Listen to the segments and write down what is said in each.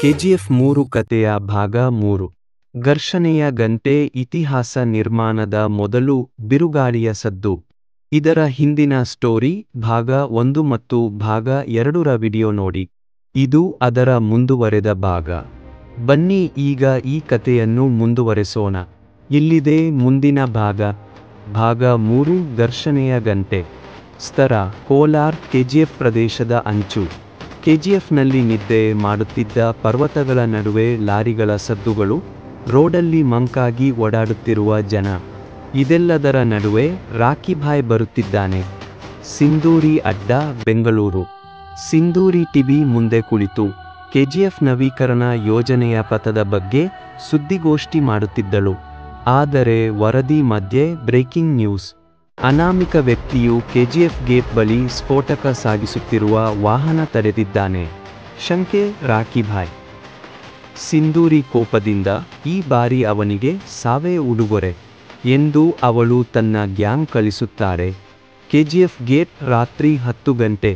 KGF 3 ಕಥೆಯ ಭಾಗ 3. ಘರ್ಷಣೆಯ ಗಂಟೆ ಇತಿಹಾಸ ನಿರ್ಮಾಣದ ಮೊದಲು ಬಿರುಗಾಳಿಯ ಸದ್ದು. ಇದರ ಹಿಂದಿನ ಸ್ಟೋರಿ ಭಾಗ 1 ಮತ್ತು ಭಾಗ 2ರ ವಿಡಿಯೋ ನೋಡಿ. ಇದು ಅದರ ಮುಂದುವರೆದ ಭಾಗ. ಬನ್ನಿ ಈಗ ಈ ಕಥೆಯನ್ನು ಮುಂದುವರೆಸೋಣ. ಇಲ್ಲಿದೆ ಮುಂದಿನ ಭಾಗ. ಭಾಗ 3 ಘರ್ಷಣೆಯ ಗಂಟೆ. ಸ್ಥಳ ಕೋಲಾರ್ ಕೆಜಿಎಫ್ ಪ್ರದೇಶದ ಅಂಚು. ಕೆಜಿಎಫ್ನಲ್ಲಿ ನಿದ್ದೆ ಮಾಡುತ್ತಿದ್ದ ಪರ್ವತಗಳ ನಡುವೆ ಲಾರಿಗಳ ಸದ್ದುಗಳು, ರೋಡಲ್ಲಿ ಮಂಕಾಗಿ ಓಡಾಡುತ್ತಿರುವ ಜನ. ಇದೆಲ್ಲದರ ನಡುವೆ ರಾಕಿಭಾಯ್ ಬರುತ್ತಿದ್ದಾನೆ. ಸಿಂಧೂರಿ ಅಡ್ಡ, ಬೆಂಗಳೂರು. ಸಿಂಧೂರಿ ಟಿವಿ ಮುಂದೆ ಕುಳಿತು ಕೆಜಿಎಫ್ ನವೀಕರಣ ಯೋಜನೆಯ ಪಥದ ಬಗ್ಗೆ ಸುದ್ದಿಗೋಷ್ಠಿ ಮಾಡುತ್ತಿದ್ದಳು. ಆದರೆ ವರದಿ ಮಧ್ಯೆ ಬ್ರೇಕಿಂಗ್ ನ್ಯೂಸ್. ಅನಾಮಿಕ ವ್ಯಕ್ತಿಯು ಕೆಜಿಎಫ್ ಗೇಟ್ ಬಳಿ ಸ್ಫೋಟಕ ಸಾಗಿಸುತ್ತಿರುವ ವಾಹನ ತಡೆದಿದ್ದಾನೆ. ಶಂಕೆ ರಾಕಿಭಾಯ್. ಸಿಂಧೂರಿ ಕೋಪದಿಂದ, ಈ ಬಾರಿ ಅವನಿಗೆ ಸಾವೇ ಉಡುಗೊರೆ ಎಂದು ಅವಳು ತನ್ನ ಗ್ಯಾಂಗ್ ಕಳಿಸುತ್ತಾರೆ. KGF gate. ರಾತ್ರಿ 10 ಗಂಟೆ.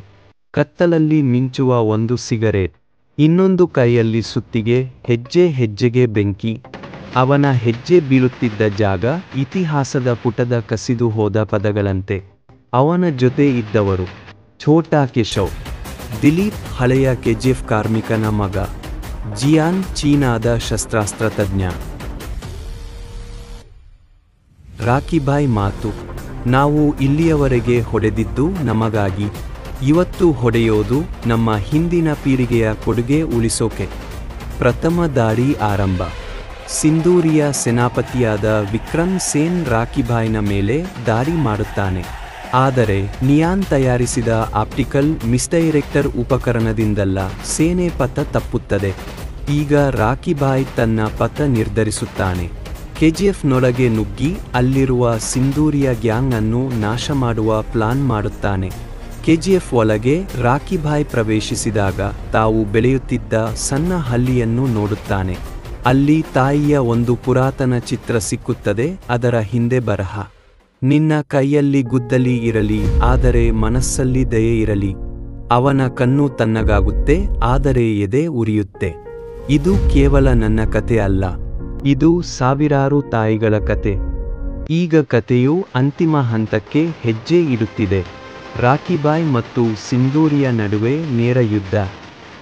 ಕತ್ತಲಲ್ಲಿ ಮಿಂಚುವ ಒಂದು ಸಿಗರೇಟ್, ಇನ್ನೊಂದು ಕೈಯಲ್ಲಿ ಸುತ್ತಿಗೆ, ಹೆಜ್ಜೆ ಹೆಜ್ಜೆಗೆ ಬೆಂಕಿ. ಅವನ ಹೆಜ್ಜೆ ಬೀಳುತ್ತಿದ್ದ ಜಾಗ ಇತಿಹಾಸದ ಪುಟದ ಕಸಿದು ಹೋದ ಪದಗಳಂತೆ. ಅವನ ಜೊತೆ ಇದ್ದವರು: ಛೋಟಾ ಕೇಶವ್, ದಿಲೀಪ್ ಹಳೆಯ ಕೆಜಿಎಫ್ ಕಾರ್ಮಿಕನ ಮಗ, ಜಿಯಾನ್ ಚೀನಾದ ಶಸ್ತ್ರಾಸ್ತ್ರ ತಜ್ಞ. ರಾಕಿಭಾಯ್ ಮಾತು: ನಾವು ಇಲ್ಲಿಯವರೆಗೆ ಹೊಡೆದಿದ್ದು ನಮಗಾಗಿ, ಇವತ್ತು ಹೊಡೆಯೋದು ನಮ್ಮ ಹಿಂದಿನ ಪೀಳಿಗೆಯ ಕೊಡುಗೆ ಉಳಿಸೋಕೆ. ಪ್ರಥಮ ದಾಳಿ ಆರಂಭ. ಸಿಂಧೂರಿಯ ಸೇನಾಪತಿಯಾದ ವಿಕ್ರಮ್ ಸೇನ್ ರಾಕಿಭಾಯ್ನ ಮೇಲೆ ದಾಳಿ ಮಾಡುತ್ತಾನೆ. ಆದರೆ ನಿಯಾನ್ ತಯಾರಿಸಿದ ಆಪ್ಟಿಕಲ್ ಮಿಸ್ಡೈರೆಕ್ಟರ್ ಉಪಕರಣದಿಂದಲ್ಲ, ಸೇನೆ ಪಥ ತಪ್ಪುತ್ತದೆ. ಈಗ ರಾಕಿಭಾಯ್ ತನ್ನ ಪಥ ನಿರ್ಧರಿಸುತ್ತಾನೆ. ಕೆಜಿಎಫ್ನೊಳಗೆ ನುಗ್ಗಿ ಅಲ್ಲಿರುವ ಸಿಂಧೂರಿಯ ಗ್ಯಾಂಗ್ ಅನ್ನು ನಾಶ ಮಾಡುವ ಪ್ಲಾನ್ ಮಾಡುತ್ತಾನೆ. ಕೆಜಿಎಫ್ ಒಳಗೆ ರಾಕಿಭಾಯ್ ಪ್ರವೇಶಿಸಿದಾಗ ತಾವು ಬೆಳೆಯುತ್ತಿದ್ದ ಸಣ್ಣ ಹಳ್ಳಿಯನ್ನು ನೋಡುತ್ತಾನೆ. ಅಲ್ಲಿ ತಾಯಿಯ ಒಂದು ಪುರಾತನ ಚಿತ್ರ ಸಿಕ್ಕುತ್ತದೆ. ಅದರ ಹಿಂದೆ ಬರಹ: ನಿನ್ನ ಕೈಯಲ್ಲಿ ಗುದ್ದಲಿ ಇರಲಿ, ಆದರೆ ಮನಸ್ಸಲ್ಲಿ ದಯೆ ಇರಲಿ. ಅವನ ಕಣ್ಣು ತಣ್ಣಗಾಗುತ್ತೆ, ಆದರೆ ಎದೆ ಉರಿಯುತ್ತೆ. ಇದು ಕೇವಲ ನನ್ನ ಕತೆ ಅಲ್ಲ, ಇದು ಸಾವಿರಾರು ತಾಯಿಗಳ ಕತೆ. ಈಗ ಕತೆಯು ಅಂತಿಮ ಹಂತಕ್ಕೆ ಹೆಜ್ಜೆ ಇಡುತ್ತಿದೆ. ರಾಕಿಭಾಯ್ ಮತ್ತು ಸಿಂಧೂರಿಯ ನಡುವೆ ನೇರ ಯುದ್ಧ.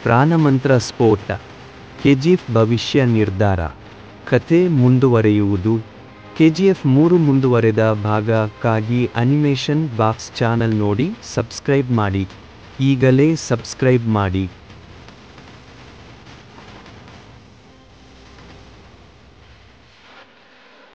ಪ್ರಾಣಮಂತ್ರ ಸ್ಫೋಟ. ಕೆಜಿಎಫ್ ಭವಿಷ್ಯ ನಿರ್ಧಾರ. ಕತೆ ಮುಂದುವರೆಯುವುದು. ಕೆಜಿಎಫ್ 3 ಮುಂದುವರೆದ ಭಾಗಕ್ಕಾಗಿ ಅನಿಮೇಷನ್ ಬಾಕ್ಸ್ ಚಾನಲ್ ನೋಡಿ ಸಬ್ಸ್ಕ್ರೈಬ್ ಮಾಡಿ. ಈಗಲೇ ಸಬ್ಸ್ಕ್ರೈಬ್ ಮಾಡಿ.